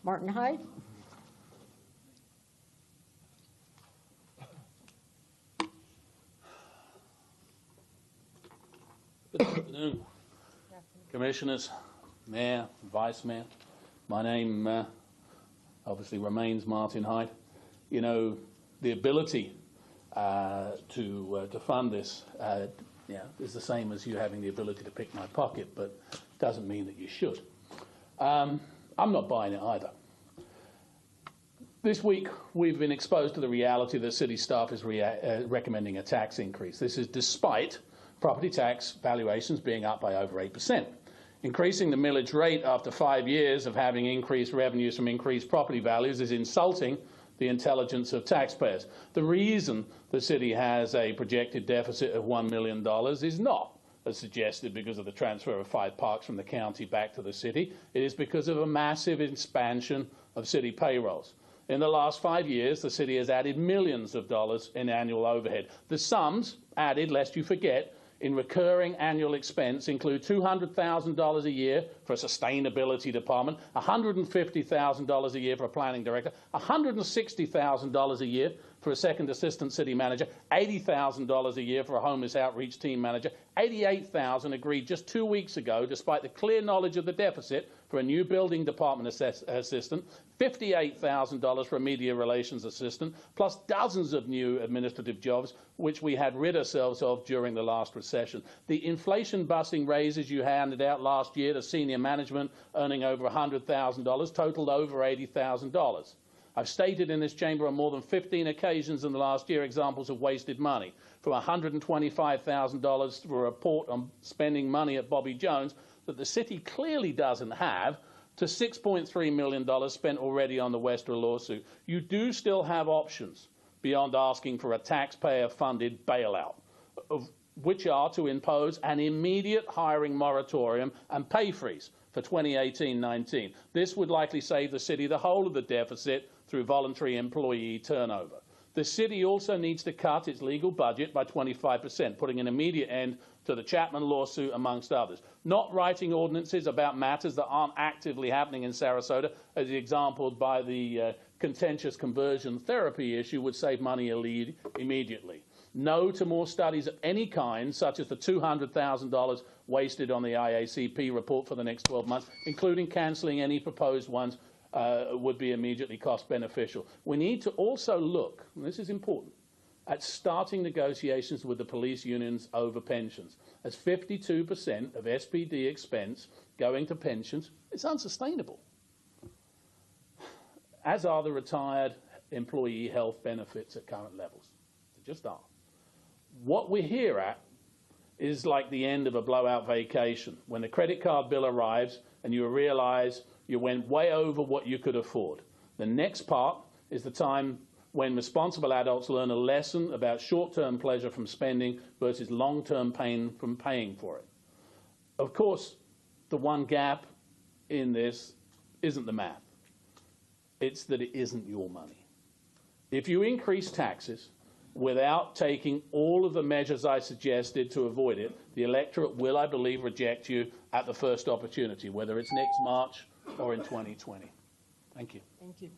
Martin Hyde. Good afternoon, Commissioners, Mayor, Vice Mayor. My name obviously remains Martin Hyde. You know, the ability to fund this is the same as you having the ability to pick my pocket, but doesn't mean that you should. I'm not buying it either. This week, we've been exposed to the reality that city staff is recommending a tax increase. This is despite property tax valuations being up by over 8%. Increasing the millage rate after 5 years of having increased revenues from increased property values is insulting the intelligence of taxpayers. The reason the city has a projected deficit of $1 million is not, as suggested, because of the transfer of 5 parks from the county back to the city. It is because of a massive expansion of city payrolls. In the last 5 years, the city has added millions of dollars in annual overhead. The sums added, lest you forget, in recurring annual expense include $200,000 a year for a sustainability department, $150,000 a year for a planning director, $160,000 a year for a second assistant city manager, $80,000 a year for a homeless outreach team manager, $88,000 agreed just 2 weeks ago, despite the clear knowledge of the deficit, for a new building department assistant, $58,000 for a media relations assistant, plus dozens of new administrative jobs, which we had rid ourselves of during the last recession. The inflation-busting raises you handed out last year to senior management earning over $100,000 totaled over $80,000. I've stated in this chamber on more than 15 occasions in the last year examples of wasted money, from $125,000 for a report on spending money at Bobby Jones that the city clearly doesn't have, to $6.3 million spent already on the Western lawsuit. You do still have options beyond asking for a taxpayer-funded bailout, which are to impose an immediate hiring moratorium and pay freeze for 2018-19. This would likely save the city the whole of the deficit through voluntary employee turnover. The city also needs to cut its legal budget by 25%, putting an immediate end to the Chapman lawsuit, amongst others. Not writing ordinances about matters that aren't actively happening in Sarasota, as exampled by the contentious conversion therapy issue, would save money immediately. No to more studies of any kind, such as the $200,000 wasted on the IACP report for the next 12 months, including cancelling any proposed ones, would be immediately cost beneficial. We need to also look, and this is important, at starting negotiations with the police unions over pensions. As 52% of SPD expense going to pensions, it's unsustainable, as are the retired employee health benefits at current levels. They just are. What we're here at is like the end of a blowout vacation, when the credit card bill arrives and you realize you went way over what you could afford. The next part is the time when responsible adults learn a lesson about short-term pleasure from spending versus long-term pain from paying for it. Of course, the one gap in this isn't the math. It's that it isn't your money. If you increase taxes without taking all of the measures I suggested to avoid it, the electorate will, I believe, reject you at the first opportunity, whether it's next March or in 2020. Thank you. Thank you.